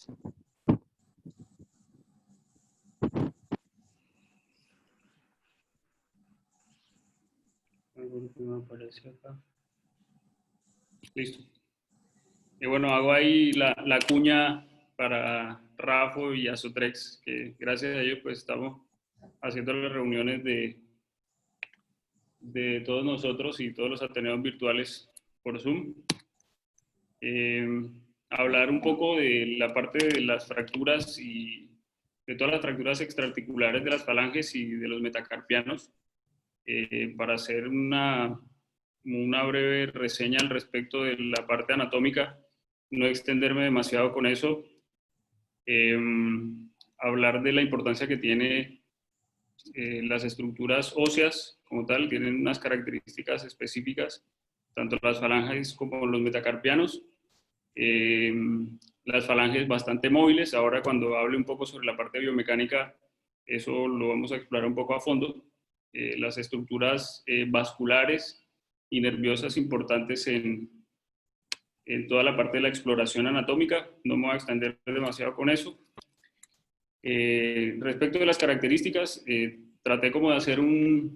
Me aparece acá. Listo. Y bueno, hago ahí la cuña para Rafo y Azotrex, que gracias a ellos pues estamos haciendo las reuniones de todos nosotros y todos los ateneos virtuales por Zoom. Hablar un poco de la parte de las fracturas y de todas las fracturas extraarticulares de las falanges y de los metacarpianos, para hacer una breve reseña al respecto de la parte anatómica, no extenderme demasiado con eso, hablar de la importancia que tiene las estructuras óseas como tal, tienen unas características específicas, tanto las falanges como los metacarpianos. Las falanges bastante móviles. Ahora cuando hable un poco sobre la parte biomecánica, eso lo vamos a explorar un poco a fondo. Las estructuras vasculares y nerviosas importantes en toda la parte de la exploración anatómica. No me voy a extender demasiado con eso. Respecto de las características, traté como de hacer una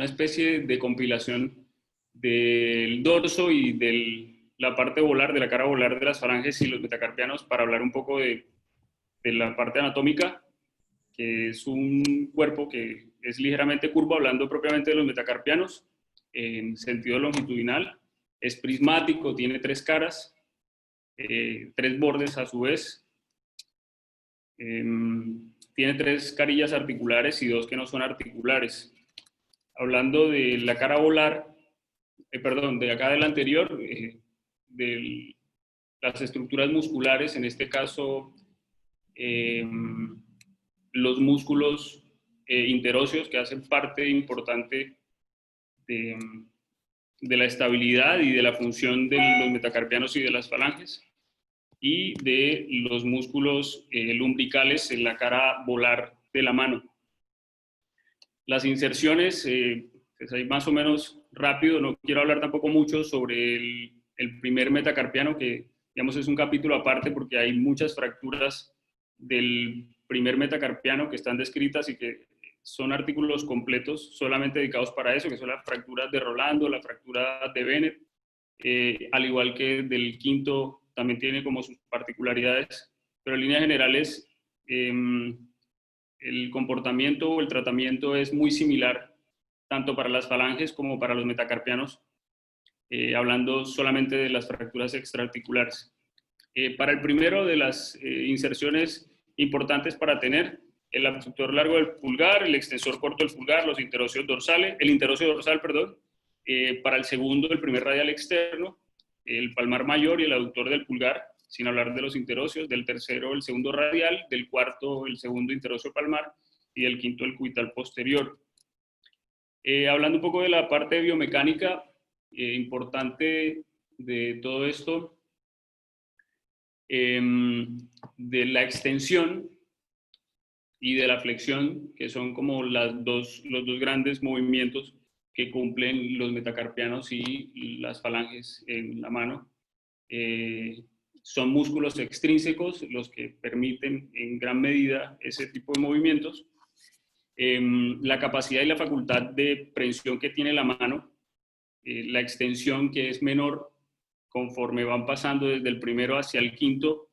especie de compilación del dorso y de la parte volar, de la cara volar de las falanges y los metacarpianos, para hablar un poco de la parte anatómica, que es un cuerpo que es ligeramente curvo, hablando propiamente de los metacarpianos, en sentido longitudinal, es prismático, tiene 3 caras, 3 bordes a su vez, tiene 3 carillas articulares y 2 que no son articulares. Hablando de la cara volar, de acá del anterior, de las estructuras musculares, en este caso los músculos interóseos, que hacen parte importante de la estabilidad y de la función de los metacarpianos y de las falanges, y de los músculos lumbricales en la cara volar de la mano. Las inserciones, pues ahí más o menos rápido, no quiero hablar tampoco mucho sobre el primer metacarpiano, que digamos es un capítulo aparte porque hay muchas fracturas del primer metacarpiano que están descritas y que son artículos completos solamente dedicados para eso, que son las fracturas de Rolando, la fractura de Bennett, al igual que del quinto, también tiene como sus particularidades, pero en líneas generales el comportamiento o el tratamiento es muy similar tanto para las falanges como para los metacarpianos, hablando solamente de las fracturas extraarticulares. Para el primero de las inserciones importantes para tener, el abductor largo del pulgar, el extensor corto del pulgar, los interóseos dorsales, el interóseo dorsal, perdón. Para el segundo, el primer radial externo, el palmar mayor y el aductor del pulgar, sin hablar de los interóseos. Del tercero, el segundo radial, del cuarto, el segundo interóseo palmar, y del quinto, el cubital posterior. Hablando un poco de la parte biomecánica, importante de todo esto, de la extensión y de la flexión, que son como los dos grandes movimientos que cumplen los metacarpianos y las falanges en la mano. Son músculos extrínsecos los que permiten en gran medida ese tipo de movimientos. La capacidad y la facultad de prensión que tiene la mano, la extensión que es menor conforme van pasando desde el primero hacia el quinto,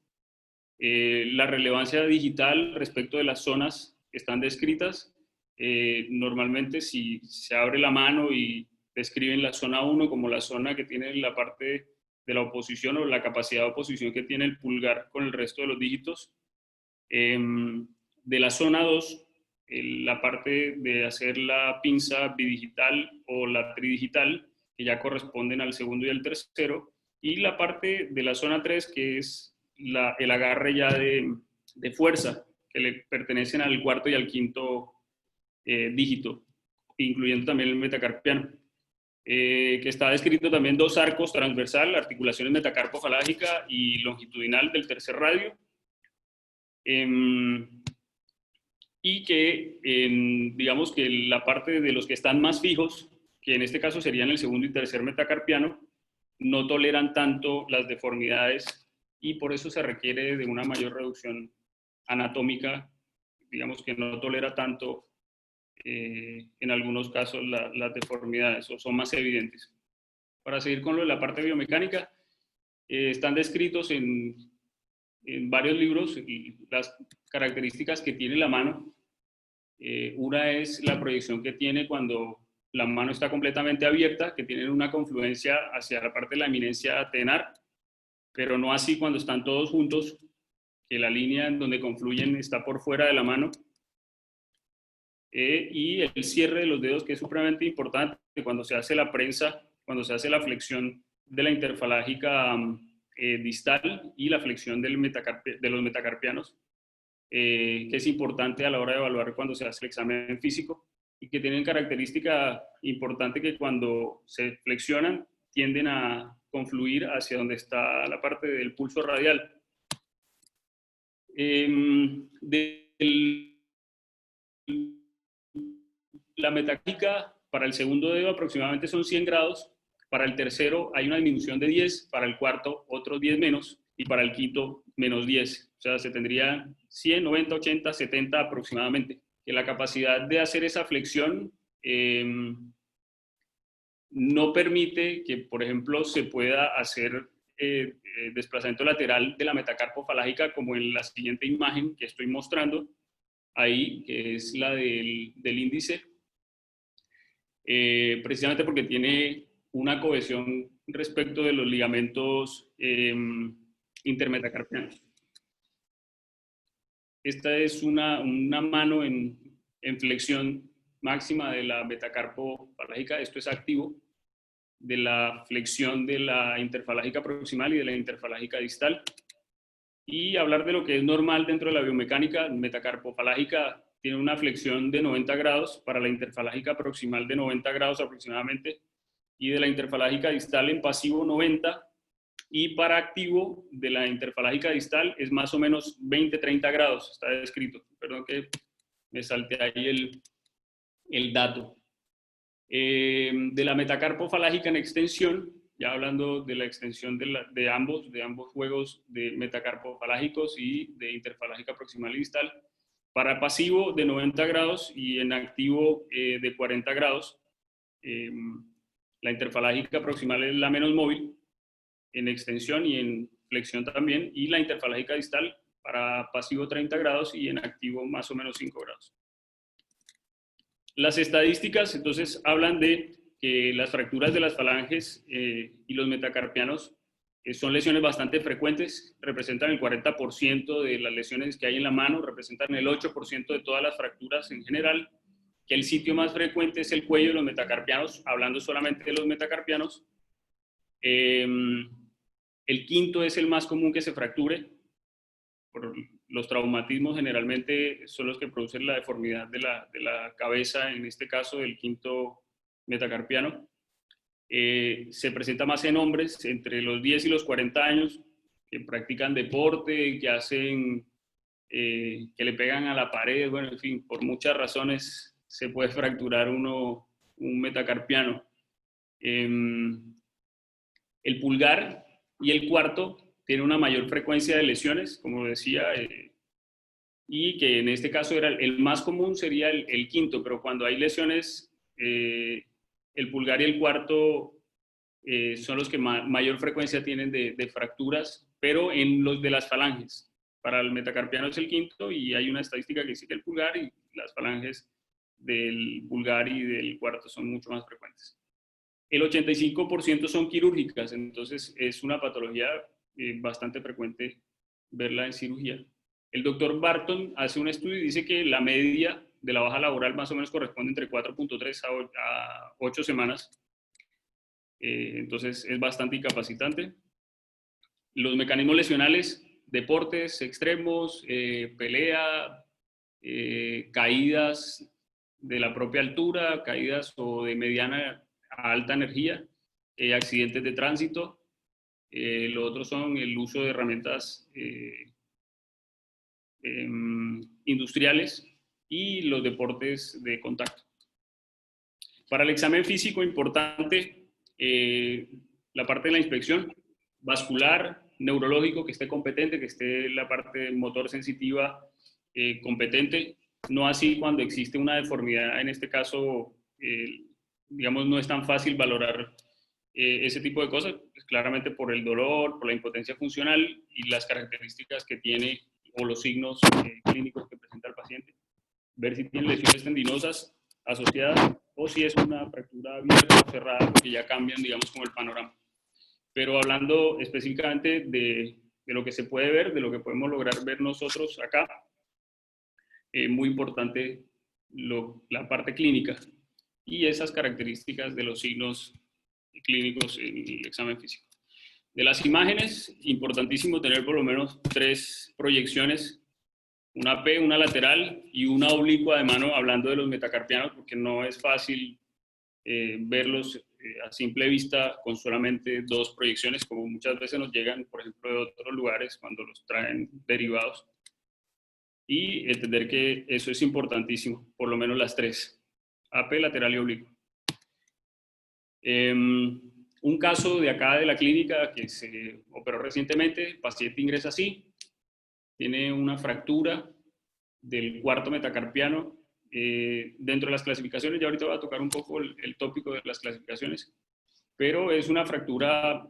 la relevancia digital respecto de las zonas que están descritas. Normalmente si se abre la mano y describen la zona 1 como la zona que tiene la parte de la oposición o la capacidad de oposición que tiene el pulgar con el resto de los dígitos. De la zona 2, la parte de hacer la pinza bidigital o la tridigital, que ya corresponden al segundo y al tercero, y la parte de la zona 3, que es el agarre ya de fuerza, que le pertenecen al cuarto y al quinto dígito, incluyendo también el metacarpiano, que está descrito también 2 arcos transversal, articulaciones metacarpofalágica y longitudinal del tercer radio, y que digamos que la parte de los que están más fijos, que en este caso serían el segundo y tercer metacarpiano, no toleran tanto las deformidades y por eso se requiere de una mayor reducción anatómica, digamos que no tolera tanto en algunos casos las deformidades o son más evidentes. Para seguir con lo de la parte biomecánica, están descritos en varios libros las características que tiene la mano. Una es la proyección que tiene cuando la mano está completamente abierta, que tiene una confluencia hacia la parte de la eminencia tenar, pero no así cuando están todos juntos, que la línea en donde confluyen está por fuera de la mano. Y el cierre de los dedos, que es supremamente importante cuando se hace la prensa, cuando se hace la flexión de la interfalágica distal y la flexión de los metacarpianos, que es importante a la hora de evaluar cuando se hace el examen físico, y que tienen característica importante que cuando se flexionan tienden a confluir hacia donde está la parte del pulso radial. La metacarpia para el segundo dedo aproximadamente son 100 grados, para el tercero hay una disminución de 10, para el cuarto otros 10 menos, y para el quinto menos 10. O sea, se tendría 100, 90, 80, 70 aproximadamente. Que la capacidad de hacer esa flexión no permite que, por ejemplo, se pueda hacer desplazamiento lateral de la metacarpofalágica, como en la siguiente imagen que estoy mostrando ahí, que es la del índice, precisamente porque tiene una cohesión respecto de los ligamentos intermetacarpianos. Esta es una mano en flexión máxima de la metacarpofalágica. Esto es activo de la flexión de la interfalágica proximal y de la interfalágica distal. Y hablar de lo que es normal dentro de la biomecánica, metacarpofalágica tiene una flexión de 90 grados, para la interfalágica proximal de 90 grados aproximadamente, y de la interfalágica distal en pasivo 90, y para activo de la interfalágica distal es más o menos 20-30 grados, está descrito. Perdón que me salté ahí el dato. De la metacarpofalágica en extensión, ya hablando de la extensión de ambos juegos de metacarpofalágicos y de interfalágica proximal y distal, para pasivo de 90 grados y en activo de 40 grados. La interfalágica proximal es la menos móvil en extensión y en flexión también, y la interfalágica distal para pasivo 30 grados y en activo más o menos 5 grados. Las estadísticas entonces hablan de que las fracturas de las falanges y los metacarpianos son lesiones bastante frecuentes, representan el 40% de las lesiones que hay en la mano, representan el 8% de todas las fracturas en general, que el sitio más frecuente es el cuello de los metacarpianos, hablando solamente de los metacarpianos. El quinto es el más común que se fracture. Por los traumatismos generalmente son los que producen la deformidad de la cabeza, en este caso del quinto metacarpiano. Se presenta más en hombres entre los 10 y los 40 años, que practican deporte, que hacen, que le pegan a la pared, bueno, en fin, por muchas razones se puede fracturar un metacarpiano. El pulgar y el cuarto tienen una mayor frecuencia de lesiones, como decía, y que en este caso era el más común sería el quinto, pero cuando hay lesiones, el pulgar y el cuarto son los que mayor frecuencia tienen de fracturas, pero en los de las falanges. Para el metacarpiano es el quinto, y hay una estadística que dice que el pulgar y las falanges del pulgar y del cuarto son mucho más frecuentes. El 85% son quirúrgicas, entonces es una patología bastante frecuente verla en cirugía. El doctor Barton hace un estudio y dice que la media de la baja laboral más o menos corresponde entre 4.3 a 8 semanas. Entonces es bastante incapacitante. Los mecanismos lesionales, deportes extremos, pelea, caídas de la propia altura, caídas o de mediana a alta energía, accidentes de tránsito. Lo otro son el uso de herramientas industriales y los deportes de contacto. Para el examen físico, importante la parte de la inspección vascular, neurológico que esté competente, que esté la parte motor sensitiva competente, no así cuando existe una deformidad. En este caso, digamos, no es tan fácil valorar ese tipo de cosas, pues claramente por el dolor, por la impotencia funcional y las características que tiene o los signos clínicos que presenta el paciente. Ver si tiene lesiones tendinosas asociadas o si es una fractura abierta o cerrada, que ya cambian, digamos, como el panorama. Pero hablando específicamente de lo que se puede ver, de lo que podemos lograr ver nosotros acá, muy importante la parte clínica y esas características de los signos clínicos en el examen físico. De las imágenes, importantísimo tener por lo menos 3 proyecciones, una P, una lateral y una oblicua de mano, hablando de los metacarpianos, porque no es fácil verlos a simple vista con solamente 2 proyecciones, como muchas veces nos llegan, por ejemplo, de otros lugares cuando los traen derivados. Y entender que eso es importantísimo, por lo menos las 3, AP, lateral y oblicuo. Un caso de acá de la clínica que se operó recientemente, el paciente ingresa así, tiene una fractura del cuarto metacarpiano. Dentro de las clasificaciones, ya ahorita voy a tocar un poco el tópico de las clasificaciones, pero es una fractura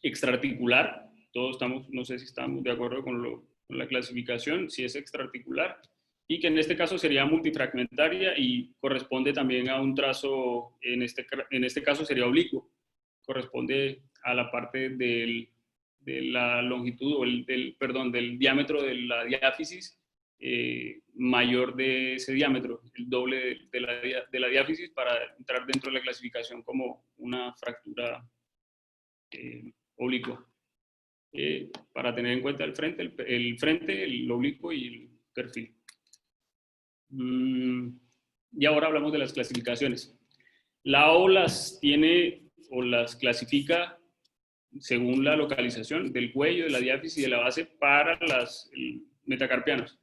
extraarticular. Todos estamos, no sé si estamos de acuerdo con la clasificación, si es extraarticular, y que en este caso sería multifragmentaria y corresponde también a un trazo, en este caso sería oblicuo, corresponde a la parte de la longitud, o del diámetro de la diáfisis mayor de ese diámetro, el doble de la diáfisis, para entrar dentro de la clasificación como una fractura oblicua. Para tener en cuenta el frente, el oblicuo y el perfil. Y ahora hablamos de las clasificaciones. La O las tiene o las clasifica según la localización del cuello, de la diáfisis y de la base para los metacarpianos.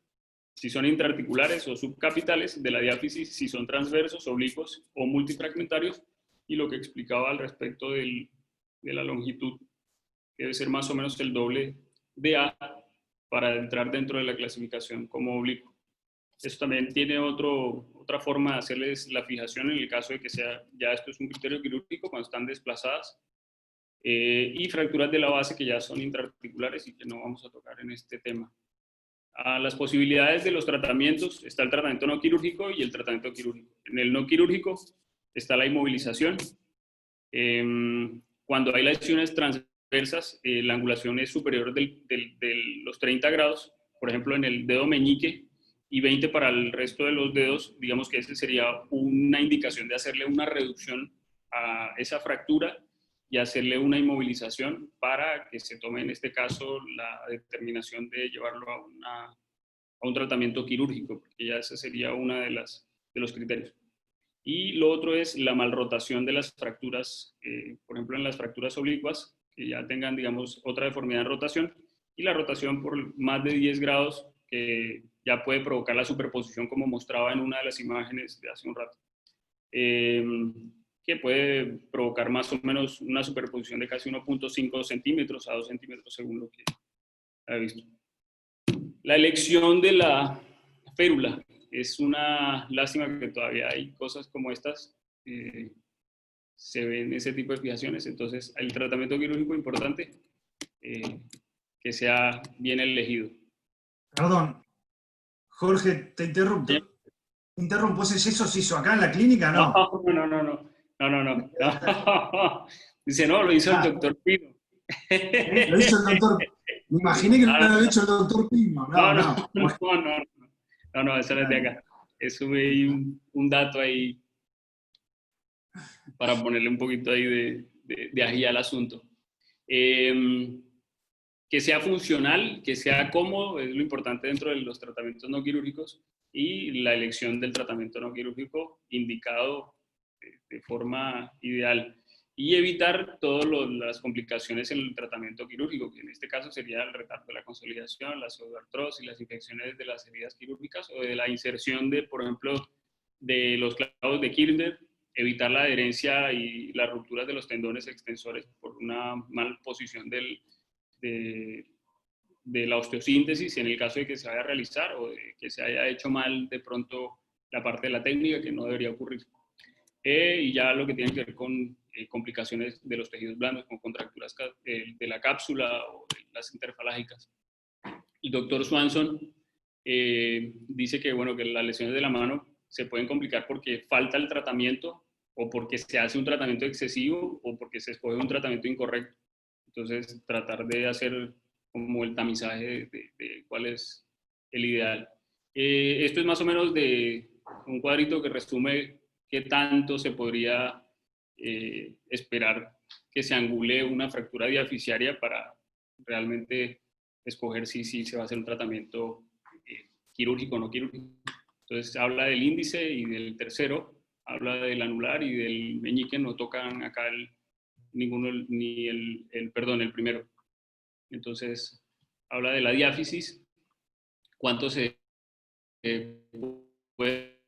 Si son intraarticulares o subcapitales de la diáfisis, si son transversos, oblicuos o multifragmentarios, y lo que explicaba al respecto de la longitud, que debe ser más o menos el doble de A para entrar dentro de la clasificación como oblicuo. Eso también tiene otra forma de hacerles la fijación en el caso de que sea, ya esto es un criterio quirúrgico cuando están desplazadas, y fracturas de la base que ya son intraarticulares y que no vamos a tocar en este tema. A las posibilidades de los tratamientos está el tratamiento no quirúrgico y el tratamiento quirúrgico. En el no quirúrgico está la inmovilización. Cuando hay lesiones transversas, la angulación es superior de los 30 grados, por ejemplo en el dedo meñique, y 20 para el resto de los dedos, digamos que esa sería una indicación de hacerle una reducción a esa fractura y hacerle una inmovilización para que se tome en este caso la determinación de llevarlo a un tratamiento quirúrgico, porque ya ese sería uno de los criterios. Y lo otro es la malrotación de las fracturas, por ejemplo en las fracturas oblicuas, que ya tengan, digamos, otra deformidad en rotación, y la rotación por más de 10 grados, que ya puede provocar la superposición como mostraba en una de las imágenes de hace un rato, que puede provocar más o menos una superposición de casi 1.5 centímetros a 2 centímetros según lo que he visto. La elección de la férula es una lástima que todavía hay cosas como estas, se ven ese tipo de fijaciones, entonces el tratamiento quirúrgico es importante, que sea bien elegido. Perdón, Jorge, te interrumpo. ¿Sí? Interrumpo, ¿eso se hizo acá en la clínica? No. No. Dice, no, lo hizo el doctor Pino. Lo hizo el doctor. Me imaginé que lo había hecho el doctor Pino. No, eso no es de acá. Eso es un dato ahí para ponerle un poquito ahí de ají al asunto. Que sea funcional, que sea cómodo, es lo importante dentro de los tratamientos no quirúrgicos, y la elección del tratamiento no quirúrgico indicado de forma ideal. Y evitar todas las complicaciones en el tratamiento quirúrgico, que en este caso sería el retardo de la consolidación, la pseudoartrosis, las infecciones de las heridas quirúrgicas o de la inserción de, por ejemplo, de los clavos de Kirchner evitar la adherencia y las rupturas de los tendones extensores por una mala posición de la osteosíntesis, en el caso de que se vaya a realizar o de que se haya hecho mal de pronto la parte de la técnica, que no debería ocurrir. Y ya lo que tiene que ver con complicaciones de los tejidos blandos, con contracturas de la cápsula o de las interfalágicas. El doctor Swanson dice que, bueno, que las lesiones de la mano se pueden complicar porque falta el tratamiento o porque se hace un tratamiento excesivo o porque se escoge un tratamiento incorrecto. Entonces, tratar de hacer como el tamizaje de cuál es el ideal. Esto es más o menos de un cuadrito que resume qué tanto se podría esperar que se angule una fractura diaficiaria para realmente escoger si se va a hacer un tratamiento quirúrgico o no quirúrgico. Entonces habla del índice y del tercero, habla del anular y del meñique, no tocan acá ninguno, ni el primero. Entonces habla de la diáfisis, cuánto se puede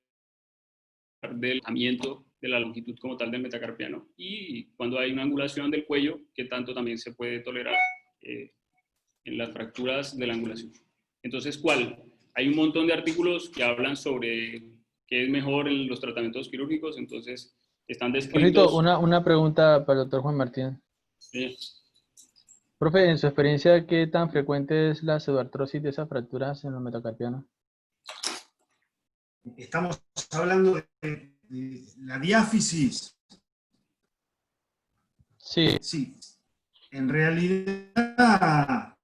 del tratamiento de la longitud como tal del metacarpiano, y cuando hay una angulación del cuello, qué tanto también se puede tolerar en las fracturas de la angulación. Entonces, ¿cuál? Hay un montón de artículos que hablan sobre qué es mejor en los tratamientos quirúrgicos, entonces están descritos. Una pregunta para el doctor Juan Martín. Profe, en su experiencia, ¿qué tan frecuente es la pseudoartrosis de esas fracturas en los metacarpianos? Estamos hablando de la diáfisis. Sí. Sí. En realidad,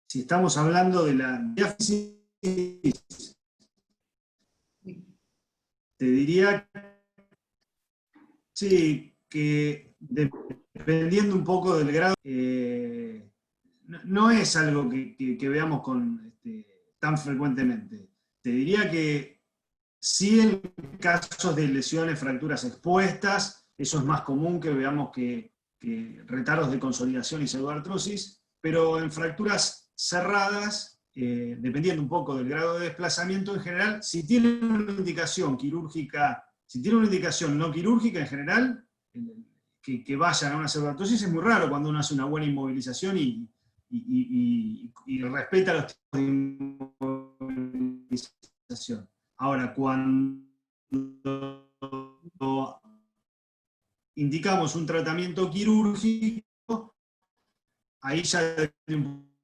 si estamos hablando de la diáfisis, te diría sí, que dependiendo un poco del grado, no es algo que veamos tan frecuentemente. Te diría que sí, en casos de lesiones, fracturas expuestas, eso es más común que veamos que retardos de consolidación y pseudoartrosis, pero en fracturas cerradas, dependiendo un poco del grado de desplazamiento en general, si tiene una indicación quirúrgica, si tiene una indicación no quirúrgica en general, que vayan a una pseudoartrosis es muy raro cuando uno hace una buena inmovilización y respeta los tipos de inmovilización. Ahora, cuando indicamos un tratamiento quirúrgico, ahí ya depende un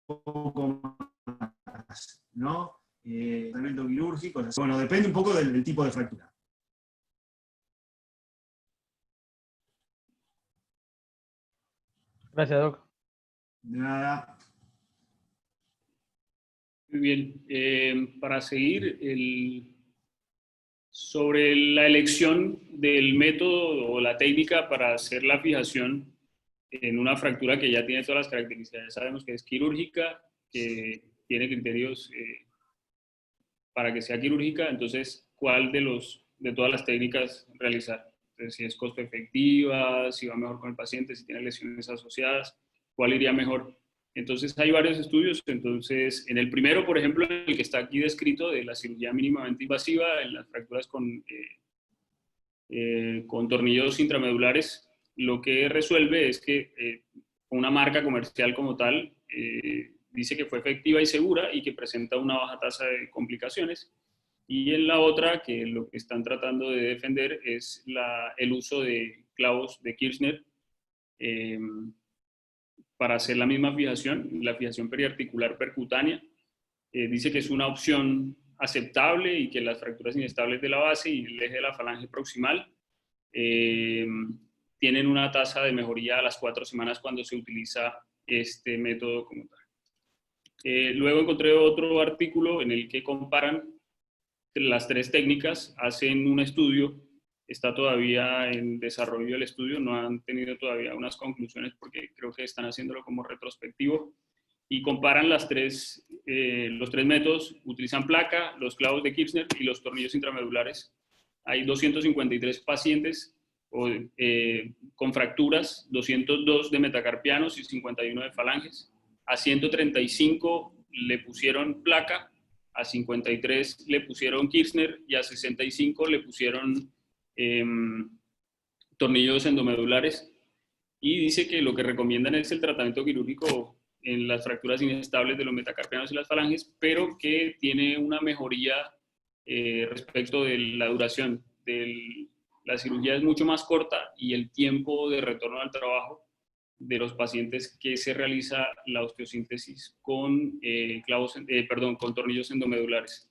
poco más, ¿no? Tratamiento quirúrgico, bueno, depende un poco del tipo de fractura. Gracias, Doc. De nada. Muy bien. Para seguir, sobre la elección del método o la técnica para hacer la fijación en una fractura que ya tiene todas las características. Ya sabemos que es quirúrgica, que tiene criterios para que sea quirúrgica, entonces, ¿cuál de todas las técnicas realizar? Entonces, si es costo efectiva, si va mejor con el paciente, si tiene lesiones asociadas, ¿cuál iría mejor? Entonces, hay varios estudios. Entonces, en el primero, por ejemplo, el que está aquí descrito de la cirugía mínimamente invasiva en las fracturas con tornillos intramedulares, lo que resuelve es que una marca comercial como tal dice que fue efectiva y segura y que presenta una baja tasa de complicaciones. Y en la otra, que lo que están tratando de defender es el uso de clavos de Kirchner para hacer la misma fijación, la fijación periarticular percutánea. Dice que es una opción aceptable y que las fracturas inestables de la base y el eje de la falange proximal tienen una tasa de mejoría a las 4 semanas cuando se utiliza este método como tal. Luego encontré otro artículo en el que comparan las 3 técnicas, hacen un estudio, está todavía en desarrollo el estudio, no han tenido todavía unas conclusiones porque creo que están haciéndolo como retrospectivo, y comparan los 3 métodos, utilizan placa, los clavos de Kirchner y los tornillos intramedulares. Hay 253 pacientes con fracturas, 202 de metacarpianos y 51 de falanges. A 135 le pusieron placa a 53 le pusieron Kirchner y a 65 le pusieron tornillos endomedulares, y dice que lo que recomiendan es el tratamiento quirúrgico en las fracturas inestables de los metacarpianos y las falanges, pero que tiene una mejoría respecto de la duración. La cirugía es mucho más corta y el tiempo de retorno al trabajo de los pacientes que se realiza la osteosíntesis con, con tornillos endomedulares.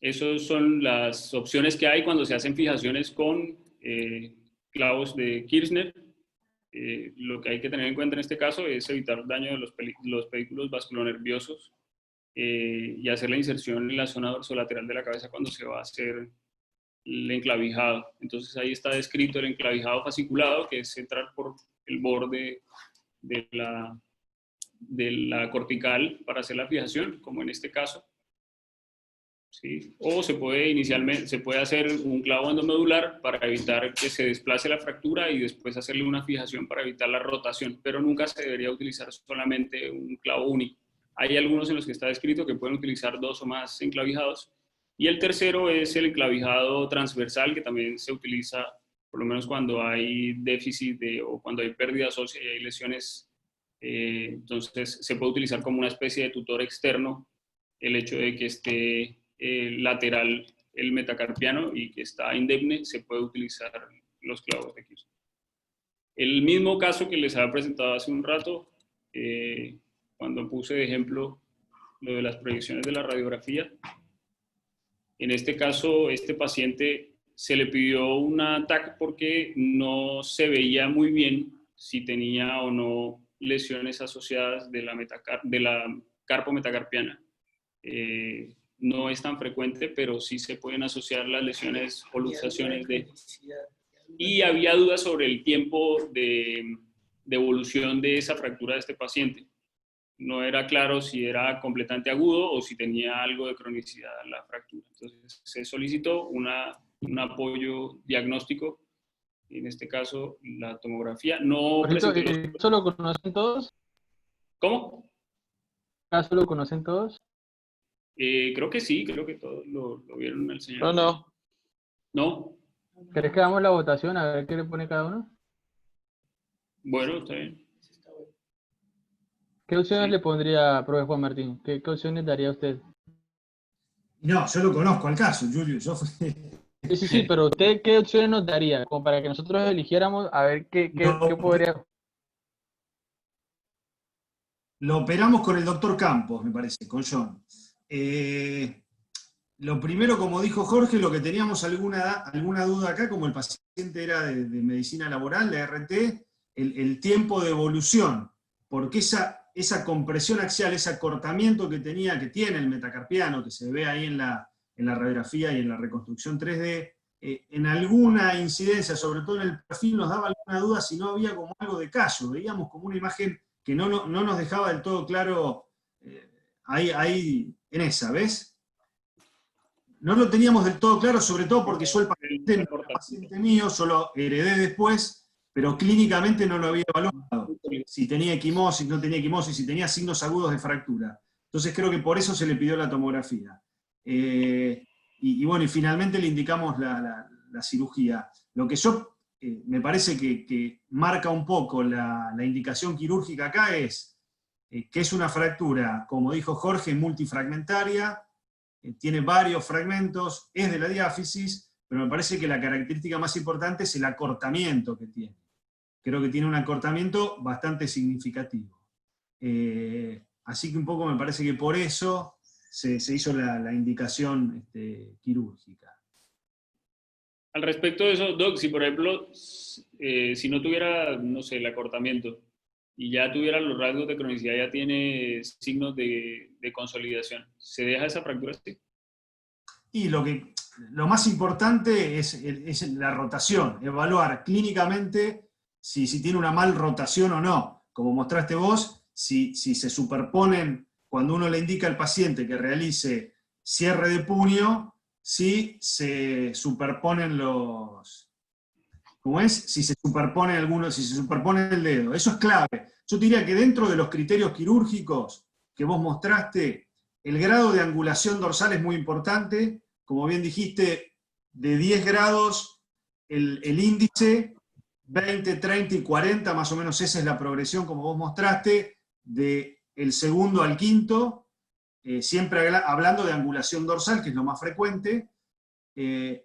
Esas son las opciones que hay cuando se hacen fijaciones con clavos de Kirchner. Lo que hay que tener en cuenta en este caso es evitar daño de los pedículos vasculonerviosos y hacer la inserción en la zona dorsolateral de la cabeza cuando se va a hacer el enclavijado. Entonces ahí está descrito el enclavijado fasciculado, que es entrar por el borde de la cortical para hacer la fijación, como en este caso. ¿Sí? O se puede hacer un clavo endomedular para evitar que se desplace la fractura y después hacerle una fijación para evitar la rotación, pero nunca se debería utilizar solamente un clavo único. Hay algunos en los que está descrito que pueden utilizar 2 o más enclavijados, y el tercero es el enclavijado transversal, que también se utiliza por lo menos cuando hay déficit o cuando hay pérdidas óseas y hay lesiones. Entonces se puede utilizar como una especie de tutor externo el hecho de que esté lateral el metacarpiano y que está indemne, se puede utilizar los clavos de Kirchner. El mismo caso que les había presentado hace un rato, cuando puse de ejemplo lo de las proyecciones de la radiografía. En este caso, este paciente se le pidió una TAC porque no se veía muy bien si tenía o no lesiones asociadas de la carpo metacarpiana. No es tan frecuente, pero sí se pueden asociar las lesiones o luxaciones y había dudas sobre el tiempo de evolución de esa fractura de este paciente. No era claro si era completamente agudo o si tenía algo de cronicidad la fractura. Entonces se solicitó un apoyo diagnóstico, en este caso la tomografía. No ¿El caso lo conocen todos? ¿Cómo? ¿El caso lo conocen todos? Creo que sí, creo que todos lo vieron al señor. No. ¿No? ¿Querés que hagamos la votación a ver qué le pone cada uno? Bueno, está bien. ¿Qué opciones Sí. le pondría, profe Juan Martín? ¿Qué opciones daría usted? No, yo lo conozco al caso, Julio. Sí, pero usted, ¿qué opciones nos daría? Como para que nosotros eligiéramos a ver qué podría... Lo operamos con el doctor Campos, me parece, con John. Lo primero, como dijo Jorge, lo que teníamos alguna duda acá, como el paciente era de medicina laboral, de RT, el tiempo de evolución, porque esa compresión axial, ese acortamiento que tiene el metacarpiano, que se ve ahí en la radiografía y en la reconstrucción 3D, en alguna incidencia, sobre todo en el perfil, nos daba alguna duda si no había como algo de callo, veíamos como una imagen que no nos dejaba del todo claro ahí en esa, ¿ves? No lo teníamos del todo claro, sobre todo porque yo el paciente mío, yo lo heredé después, pero clínicamente no lo había evaluado. Si tenía equimosis, no tenía equimosis, si tenía signos agudos de fractura. Entonces creo que por eso se le pidió la tomografía. Y bueno, y finalmente le indicamos la cirugía. Lo que yo me parece que marca un poco la indicación quirúrgica acá es que es una fractura, como dijo Jorge, multifragmentaria, tiene varios fragmentos, es de la diáfisis, pero me parece que la característica más importante es el acortamiento que tiene. Creo que tiene un acortamiento bastante significativo. Así que un poco me parece que por eso se hizo la indicación quirúrgica. Al respecto de eso, Doc, si por ejemplo, si no tuviera, no sé, el acortamiento, y ya tuviera los rasgos de cronicidad, ya tiene signos de consolidación, ¿se deja esa fractura así? Y lo más importante es la rotación, evaluar clínicamente si tiene una mal rotación o no. Como mostraste vos, si se superponen, cuando uno le indica al paciente que realice cierre de puño, si se superponen ¿cómo es? Si se superpone si se superpone el dedo. Eso es clave. Yo te diría que dentro de los criterios quirúrgicos que vos mostraste, el grado de angulación dorsal es muy importante. Como bien dijiste, de 10 grados el índice, 20, 30 y 40, más o menos esa es la progresión, como vos mostraste, del segundo al quinto, siempre hablando de angulación dorsal, que es lo más frecuente.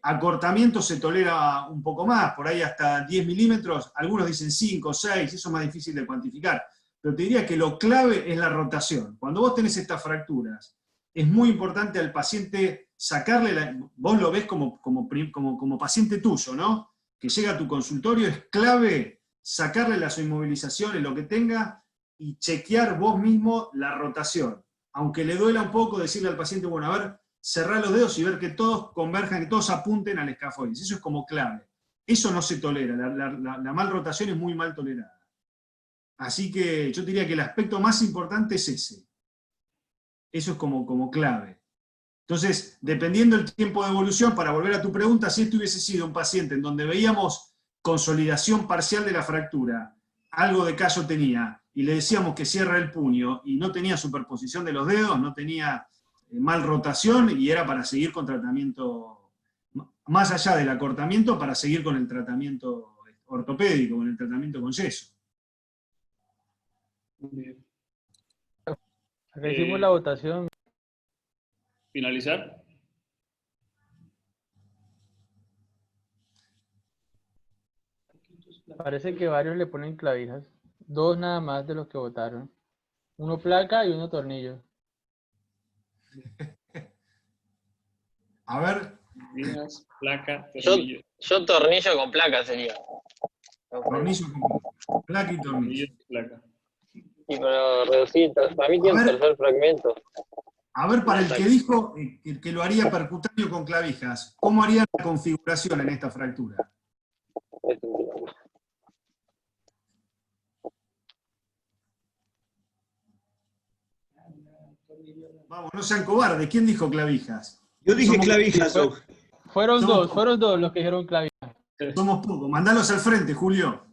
Acortamiento se tolera un poco más, por ahí hasta 10 milímetros, algunos dicen 5, 6, eso es más difícil de cuantificar. Pero te diría que lo clave es la rotación. Cuando vos tenés estas fracturas, es muy importante al paciente sacarle, vos lo ves como paciente tuyo, ¿no? Que llega a tu consultorio, es clave sacarle las inmovilizaciones, lo que tenga, y chequear vos mismo la rotación. Aunque le duela un poco, decirle al paciente, bueno, a ver, cerrar los dedos y ver que todos converjan, que todos apunten al escafoides. Eso es como clave. Eso no se tolera. La mal rotación es muy mal tolerada. Así que yo diría que el aspecto más importante es ese. Eso es como clave. Entonces, dependiendo del tiempo de evolución, para volver a tu pregunta, si esto hubiese sido un paciente en donde veíamos consolidación parcial de la fractura, algo de callo tenía, y le decíamos que cierra el puño, y no tenía superposición de los dedos, no tenía mal rotación, y era para seguir con tratamiento, más allá del acortamiento, para seguir con el tratamiento ortopédico, con el tratamiento con yeso. Bien. Acá hicimos la votación. ¿Finalizar? Parece que varios le ponen clavijas. 2 nada más de los que votaron. 1 placa y 1 tornillo. A ver, Placa, Yo, tornillo. yo tornillo con placa sería. tornillo con placa y tornillo. Placa. Y para reducir, para mí tiene un tercer fragmento. A ver, para el que dijo que lo haría percutáneo con clavijas, ¿cómo haría la configuración en esta fractura? Vamos, no sean cobardes. ¿Quién dijo clavijas? Yo dije Somos- clavijas, Doc. Fueron Somos- fueron dos los que dijeron clavijas. Somos pocos. Mandalos al frente, Julio.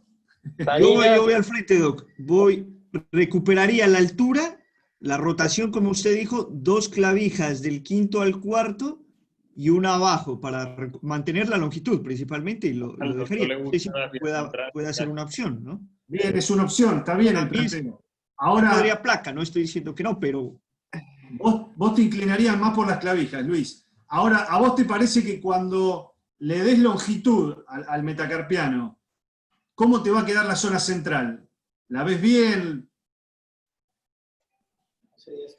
Yo voy al frente, Doc. Recuperaría la altura, la rotación, como usted dijo, 2 clavijas del quinto al cuarto y una abajo para mantener la longitud principalmente, y lo Al doctor dejaría. le No sé si gusta la central. pueda ser una opción, ¿no? Bien, es una opción. Está bien el También planteo. podría Ahora, placa, no estoy diciendo que no, pero vos te inclinarías más por las clavijas, Luis. Ahora, ¿a vos te parece que cuando le des longitud al metacarpiano, cómo te va a quedar la zona central? ¿La ves bien?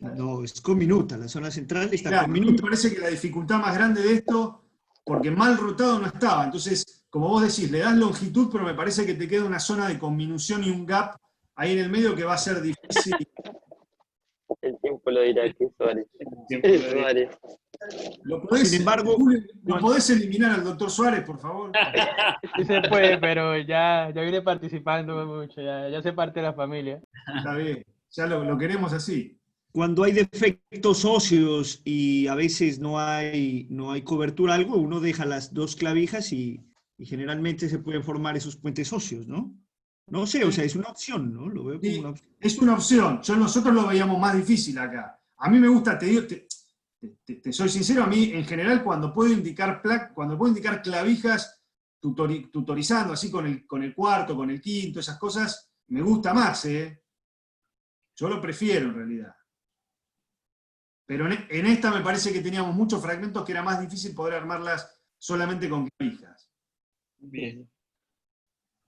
no, es conminuta, la zona central está Claro, a mí me conminuta. parece que la dificultad más grande de esto, porque mal rotado no estaba. Entonces, como vos decís, le das longitud, pero me parece que te queda una zona de conminución y un gap ahí en el medio que va a ser difícil. El tiempo lo dirá, que Suárez. Siempre lo digo. Suárez. Sin embargo, ¿Lo podés eliminar al doctor Suárez, por favor? Sí se puede, pero ya viene participando mucho, ya se parte de la familia. Está bien, ya lo queremos así. cuando hay defectos óseos y a veces no hay cobertura algo, uno deja las 2 clavijas y generalmente se pueden formar esos puentes óseos, ¿no? No sé, o sea, es una opción, ¿no? Lo veo como Sí, una opción. es una opción. Nosotros lo veíamos más difícil acá. A mí me gusta, te digo, te soy sincero, a mí en general cuando puedo indicar clavijas, tutorizando así con el cuarto, con el quinto, esas cosas, me gusta más, ¿eh? Yo lo prefiero en realidad. Pero en esta me parece que teníamos muchos fragmentos que era más difícil poder armarlas solamente con clavijas. Bien.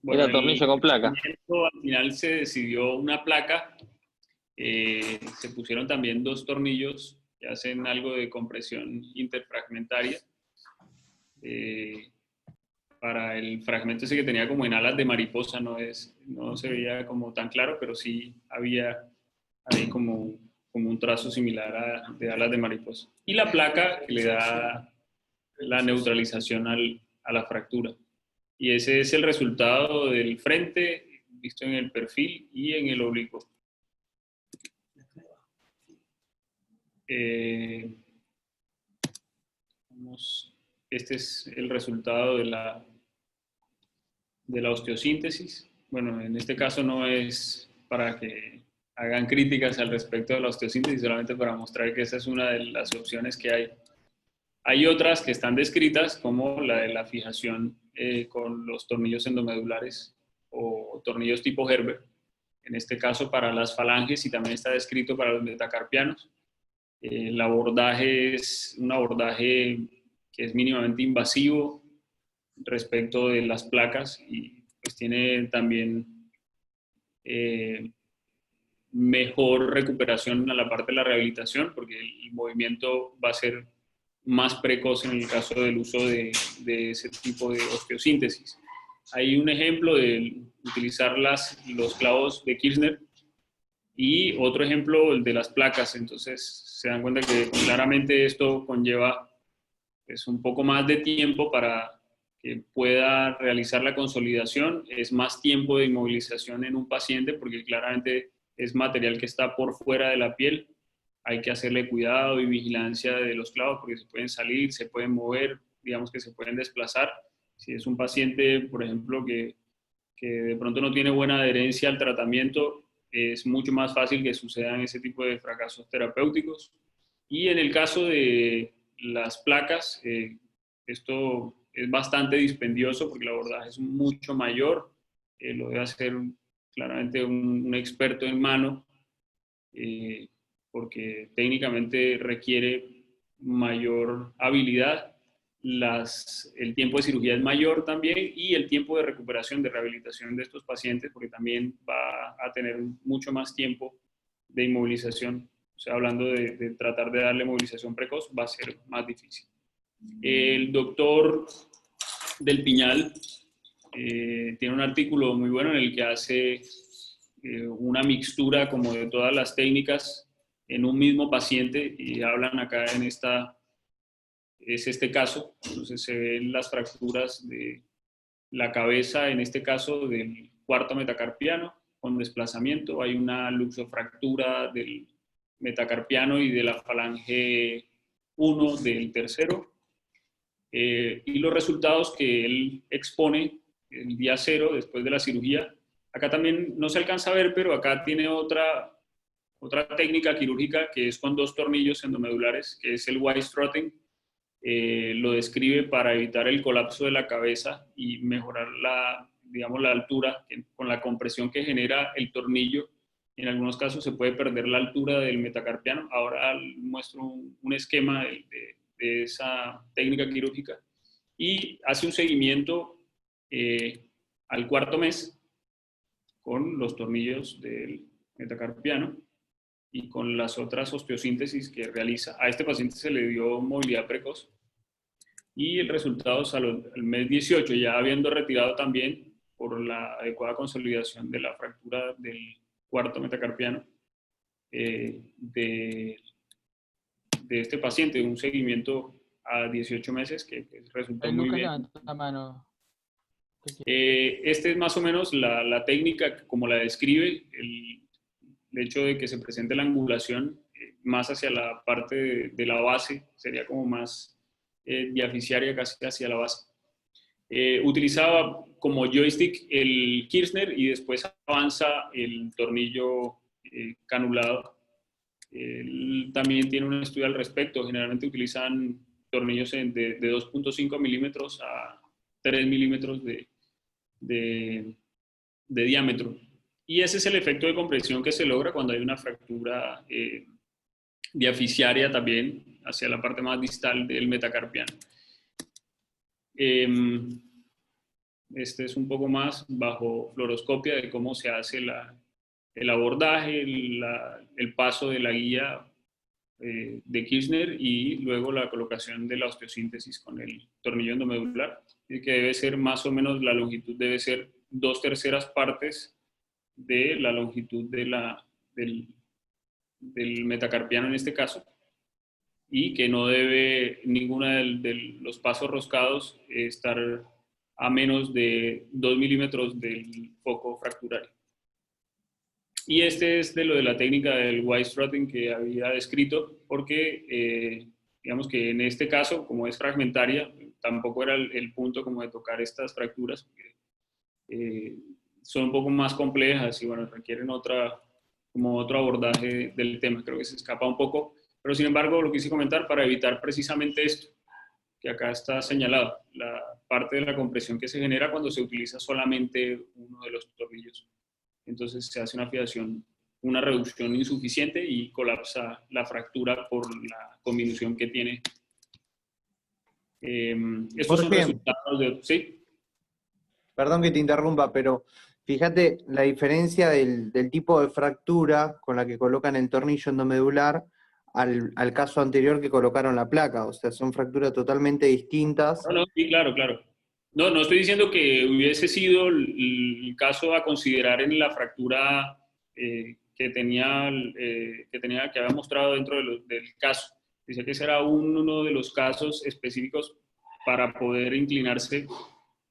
Era tornillo con placa. Al final se decidió una placa. Se pusieron también 2 tornillos que hacen algo de compresión interfragmentaria. Para el fragmento ese que tenía como en alas de mariposa, no se veía como tan claro, pero sí había ahí como un trazo similar de alas de mariposa. Y la placa que le da la neutralización a la fractura. Y ese es el resultado del frente, visto en el perfil y en el oblicuo. Este es el resultado de la de la osteosíntesis. Bueno, en este caso no es para que hagan críticas al respecto de la osteosíntesis, solamente para mostrar que esa es una de las opciones que hay. Hay otras que están descritas, como la de la fijación con los tornillos endomedulares o tornillos tipo Herbert, en este caso para las falanges, y también está descrito para los metacarpianos. El abordaje es un abordaje que es mínimamente invasivo respecto de las placas y pues tiene también mejor recuperación a la parte de la rehabilitación, porque el movimiento va a ser más precoz en el caso del uso de ese tipo de osteosíntesis. Hay un ejemplo de utilizar los clavos de Kirchner y otro ejemplo, el de las placas. Entonces se dan cuenta que claramente esto conlleva un poco más de tiempo para que pueda realizar la consolidación. Es más tiempo de inmovilización en un paciente porque claramente es material que está por fuera de la piel. Hay que hacerle cuidado y vigilancia de los clavos porque se pueden salir, se pueden mover, digamos que se pueden desplazar. Si es un paciente, por ejemplo, que de pronto no tiene buena adherencia al tratamiento, es mucho más fácil que sucedan ese tipo de fracasos terapéuticos. Y en el caso de las placas, esto es bastante dispendioso porque el abordaje es mucho mayor, lo debe hacer claramente un experto en mano, porque técnicamente requiere mayor habilidad, el tiempo de cirugía es mayor también y el tiempo de recuperación, de rehabilitación de estos pacientes, porque también va a tener mucho más tiempo de inmovilización. O sea, hablando de tratar de darle movilización precoz, va a ser más difícil. El doctor Del Piñal tiene un artículo muy bueno en el que hace una mixtura como de todas las técnicas en un mismo paciente y hablan acá en este caso. Entonces se ven las fracturas de la cabeza, en este caso del cuarto metacarpiano con desplazamiento. Hay una luxofractura del metacarpiano y de la falange 1 del tercero. Y los resultados que él expone el día 0 después de la cirugía. Acá también no se alcanza a ver, pero acá tiene otra técnica quirúrgica que es con 2 tornillos endomedulares, que es el Weiss-Rotten. Lo describe para evitar el colapso de la cabeza y mejorar digamos, la altura con la compresión que genera el tornillo. En algunos casos se puede perder la altura del metacarpiano. Ahora muestro un esquema de esa técnica quirúrgica y hace un seguimiento al 4.º mes con los tornillos del metacarpiano y con las otras osteosíntesis que realiza. A este paciente se le dio movilidad precoz y el resultado salió al mes 18, ya habiendo retirado también por la adecuada consolidación de la fractura del cuarto metacarpiano de este paciente, un seguimiento a 18 meses que resultó muy bien. La mano. Este es más o menos la técnica como la describe, el hecho de que se presente la angulación más hacia la parte de la base, sería como más diaficiaria casi hacia la base. Utilizaba como joystick el Kirchner y después avanza el tornillo canulado. También tiene un estudio al respecto. Generalmente utilizan tornillos de 2.5 milímetros a 3 milímetros de diámetro. Y ese es el efecto de compresión que se logra cuando hay una fractura diaficiaria también hacia la parte más distal del metacarpiano. Este es un poco más bajo fluoroscopia de cómo se hace el abordaje, el paso de la guía de Kirchner y luego la colocación de la osteosíntesis con el tornillo endomedular, que debe ser más o menos, la longitud debe ser 2/3 partes de la longitud del metacarpiano en este caso, y que no debe ninguna de los pasos roscados estar a menos de 2 milímetros del foco fracturario. Y este es de lo de la técnica del Weiss-Rotten que había descrito, porque digamos que en este caso, como es fragmentaria, tampoco era el punto como de tocar estas fracturas, porque son un poco más complejas y bueno, requieren como otro abordaje del tema. Creo que se escapa un poco, pero sin embargo lo quise comentar para evitar precisamente esto, que acá está señalado, la parte de la compresión que se genera cuando se utiliza solamente uno de los tornillos. Entonces se hace una fijación, una reducción insuficiente y colapsa la fractura por la combinación que tiene. Estos son resultados de... ¿Sí? Perdón que te interrumpa, pero fíjate la diferencia del tipo de fractura con la que colocan el tornillo endomedular al caso anterior que colocaron la placa. O sea, son fracturas totalmente distintas. No, sí, claro, claro. No estoy diciendo que hubiese sido el caso a considerar en la fractura que había mostrado dentro del caso. Dice que ese era uno de los casos específicos para poder inclinarse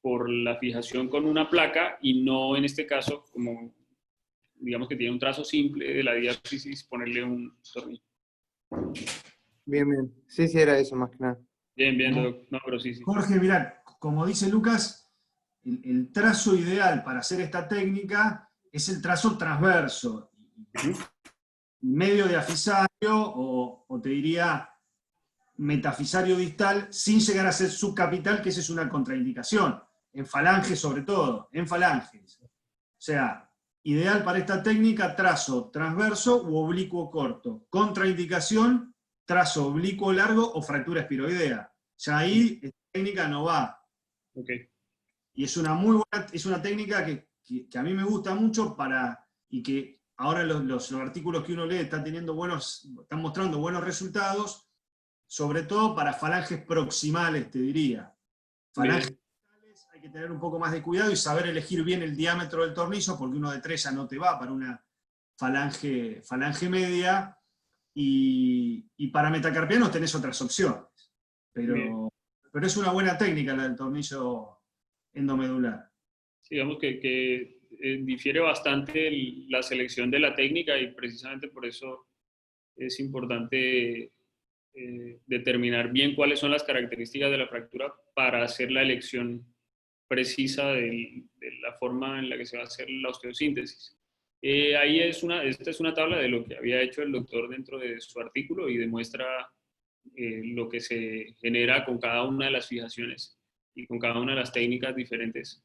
por la fijación con una placa y no en este caso, como digamos que tiene un trazo simple de la diáfisis, ponerle un tornillo. Bien, bien. Sí, era eso más que nada. Bien, no, pero sí. Jorge, mirá, como dice Lucas, el trazo ideal para hacer esta técnica es el trazo transverso, medio diafisario o te diría metafisario distal, sin llegar a ser subcapital, que esa es una contraindicación, en falanges sobre todo, en falanges. O sea, ideal para esta técnica, trazo transverso u oblicuo corto. Contraindicación, trazo oblicuo largo o fractura espiroidea. Ya ahí esta técnica no va. Okay. Y es una muy buena, es una técnica que a mí me gusta mucho y que ahora los artículos que uno lee están mostrando buenos resultados, sobre todo para falanges proximales, te diría. Falanges proximales hay que tener un poco más de cuidado y saber elegir bien el diámetro del tornillo, porque uno de 3 ya no te va para una falange media, y para metacarpianos tenés otras opciones. Pero es una buena técnica la del tornillo endomedular. Digamos que difiere bastante la selección de la técnica y precisamente por eso es importante determinar bien cuáles son las características de la fractura para hacer la elección precisa de la forma en la que se va a hacer la osteosíntesis. Esta es una tabla de lo que había hecho el doctor dentro de su artículo y demuestra lo que se genera con cada una de las fijaciones y con cada una de las técnicas diferentes.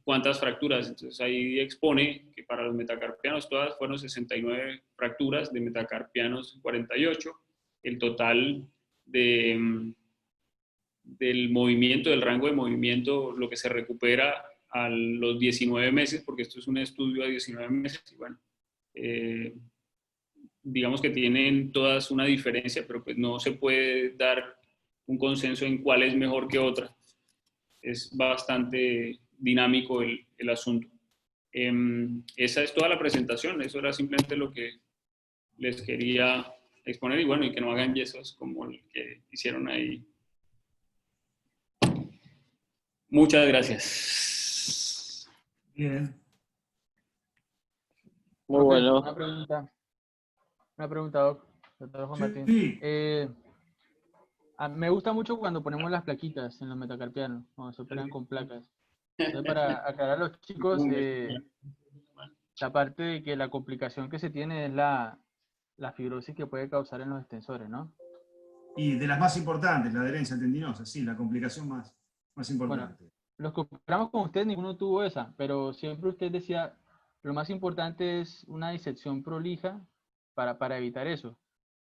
¿Cuántas fracturas? Entonces ahí expone que para los metacarpianos todas fueron 69 fracturas, de metacarpianos 48. El total del movimiento, del rango de movimiento, lo que se recupera a los 19 meses, porque esto es un estudio a 19 meses, y bueno, digamos que tienen todas una diferencia, pero pues no se puede dar un consenso en cuál es mejor que otra. Es bastante dinámico el asunto. Esa es toda la presentación, eso era simplemente lo que les quería exponer, y bueno, y que no hagan yesos como el que hicieron ahí. Muchas gracias. Bien. Muy bueno. Una pregunta, doctor Juan Martín. Sí. Me gusta mucho cuando ponemos las plaquitas en los metacarpianos, cuando se operan con placas. Entonces, para aclarar a los chicos, la parte de que la complicación que se tiene es la fibrosis que puede causar en los extensores, ¿no? Y de las más importantes, la adherencia tendinosa, sí, la complicación más importante. Bueno, los que operamos con usted, ninguno tuvo esa, pero siempre usted decía, lo más importante es una disección prolija para evitar eso.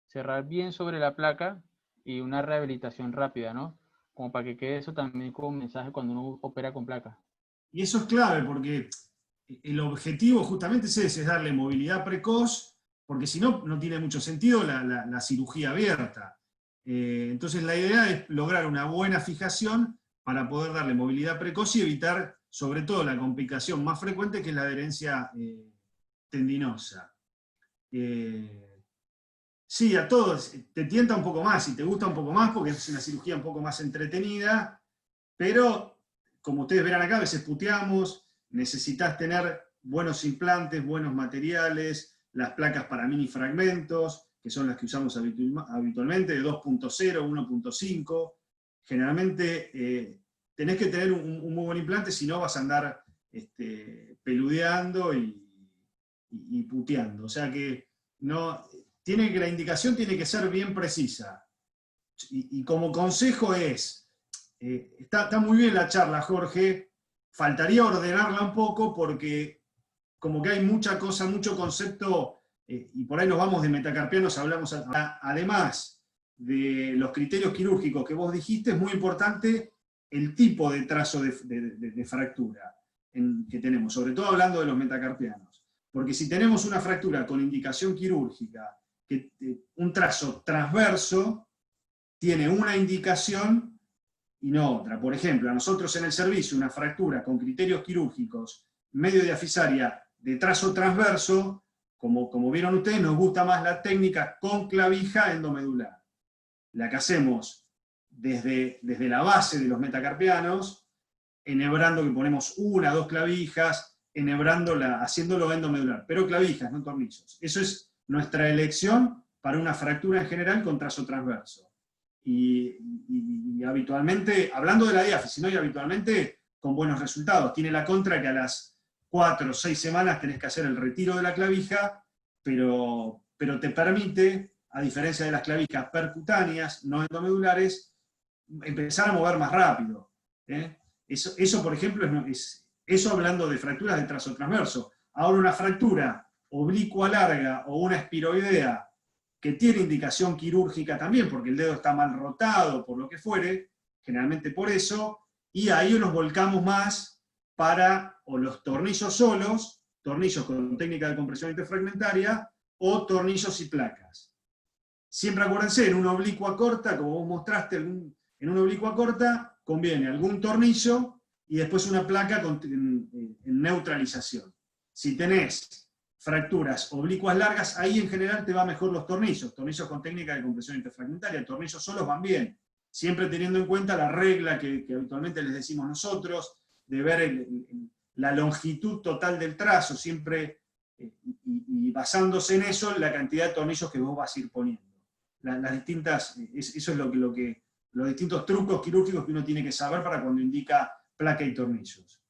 Cerrar bien sobre la placa y una rehabilitación rápida, ¿no? Como para que quede eso también como mensaje cuando uno opera con placa. Y eso es clave, porque el objetivo justamente es ese, es darle movilidad precoz, porque si no, no tiene mucho sentido la cirugía abierta. Entonces la idea es lograr una buena fijación para poder darle movilidad precoz y evitar, sobre todo, la complicación más frecuente, que es la adherencia tendinosa. Sí, a todos, te tienta un poco más y te gusta un poco más porque es una cirugía un poco más entretenida, pero como ustedes verán acá, a veces puteamos, necesitas tener buenos implantes, buenos materiales, las placas para mini fragmentos, que son las que usamos habitualmente, de 2.0, 1.5. Generalmente tenés que tener un muy buen implante, si no vas a andar peludeando y puteando. O sea que la indicación tiene que ser bien precisa. Y como consejo está muy bien la charla, Jorge, faltaría ordenarla un poco porque como que hay mucha cosa, mucho concepto, y por ahí nos vamos de metacarpianos, hablamos, además de los criterios quirúrgicos que vos dijiste, es muy importante el tipo de trazo de fractura que tenemos, sobre todo hablando de los metacarpianos. Porque si tenemos una fractura con indicación quirúrgica, un trazo transverso, tiene una indicación y no otra. Por ejemplo, a nosotros en el servicio, una fractura con criterios quirúrgicos medio diafisaria de trazo transverso, como vieron ustedes, nos gusta más la técnica con clavija endomedular. La que hacemos desde la base de los metacarpianos, enhebrando, que ponemos 1 o 2 clavijas, haciéndolo endomedular, pero clavijas, no tornillos. Eso es nuestra elección para una fractura en general con trazo transverso. Y habitualmente, hablando de la diáfisis, ¿no? Y habitualmente con buenos resultados. Tiene la contra que a las 4 o 6 semanas tenés que hacer el retiro de la clavija, pero te permite, a diferencia de las clavijas percutáneas, no endomedulares, empezar a mover más rápido. Eso, por ejemplo, eso hablando de fracturas de trazo transverso. Ahora una fractura oblicua larga o una espiroidea que tiene indicación quirúrgica también, porque el dedo está mal rotado, por lo que fuere, generalmente por eso, y ahí nos volcamos más para o los tornillos solos, tornillos con técnica de compresión interfragmentaria, o tornillos y placas. Siempre acuérdense, en una oblicua corta, como vos mostraste, en una oblicua corta, conviene algún tornillo y después una placa en neutralización. Si tenés fracturas oblicuas largas, ahí en general te va mejor los tornillos con técnica de compresión interfragmentaria, tornillos solos van bien, siempre teniendo en cuenta la regla que habitualmente les decimos nosotros, de ver la longitud total del trazo, siempre, y basándose en eso, la cantidad de tornillos que vos vas a ir poniendo. Eso es los distintos trucos quirúrgicos que uno tiene que saber para cuando indica placa y tornillos.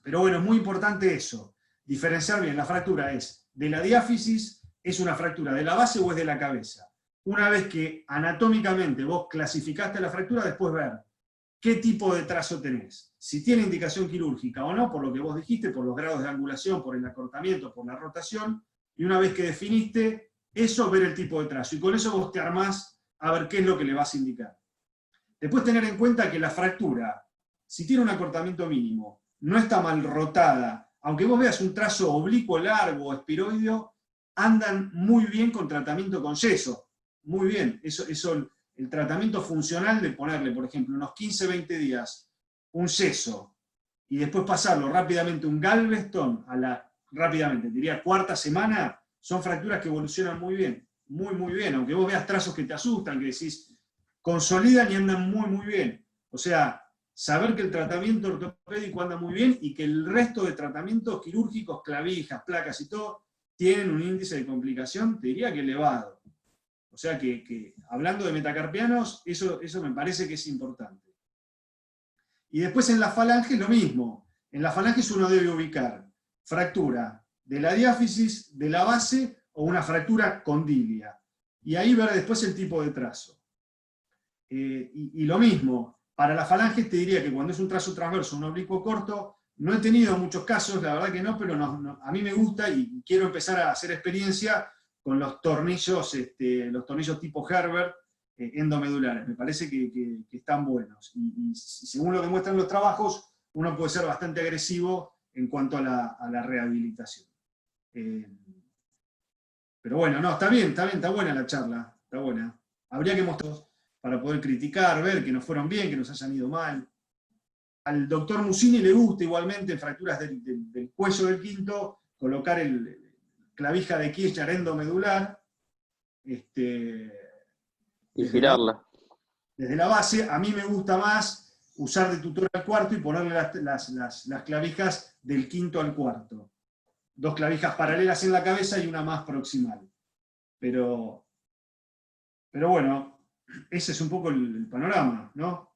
Pero bueno, es muy importante eso. Diferenciar bien, la fractura es de la diáfisis, es una fractura de la base o es de la cabeza. Una vez que anatómicamente vos clasificaste la fractura, después ver qué tipo de trazo tenés. Si tiene indicación quirúrgica o no, por lo que vos dijiste, por los grados de angulación, por el acortamiento, por la rotación, y una vez que definiste eso, ver el tipo de trazo. Y con eso vos te armás a ver qué es lo que le vas a indicar. Después tener en cuenta que la fractura, si tiene un acortamiento mínimo, no está mal rotada, aunque vos veas un trazo oblicuo largo o espiroideo, andan muy bien con tratamiento con yeso. Muy bien. Eso, el tratamiento funcional de ponerle, por ejemplo, unos 15-20 días un yeso y después pasarlo rápidamente un Galveston rápidamente, diría 4ª semana, son fracturas que evolucionan muy bien. Muy, muy bien. Aunque vos veas trazos que te asustan, que decís, consolidan y andan muy, muy bien. O sea, saber que el tratamiento ortopédico anda muy bien y que el resto de tratamientos quirúrgicos, clavijas, placas y todo, tienen un índice de complicación, te diría que elevado. O sea que hablando de metacarpianos, eso me parece que es importante. Y después en la falange lo mismo. En la falange uno debe ubicar fractura de la diáfisis, de la base o una fractura condilia. Y ahí ver después el tipo de trazo. Y lo mismo. Para la falange te diría que cuando es un trazo transverso, un oblicuo corto, no he tenido muchos casos, la verdad que no, pero a mí me gusta y quiero empezar a hacer experiencia con los tornillos tipo Herbert endomedulares. Me parece que están buenos. Y según lo que muestran los trabajos, uno puede ser bastante agresivo en cuanto a la rehabilitación. Pero bueno, no, está bien, está buena la charla, está buena. Habría que mostrarlos para poder criticar, ver que nos fueron bien, que nos hayan ido mal. Al doctor Musini le gusta igualmente en fracturas del cuello del quinto colocar clavija de Kirchner endomedular y girarla. Desde la base. A mí me gusta más usar de tutor al cuarto y ponerle las clavijas del quinto al cuarto. 2 clavijas paralelas en la cabeza y una más proximal. Pero bueno, ese es un poco el panorama, ¿no?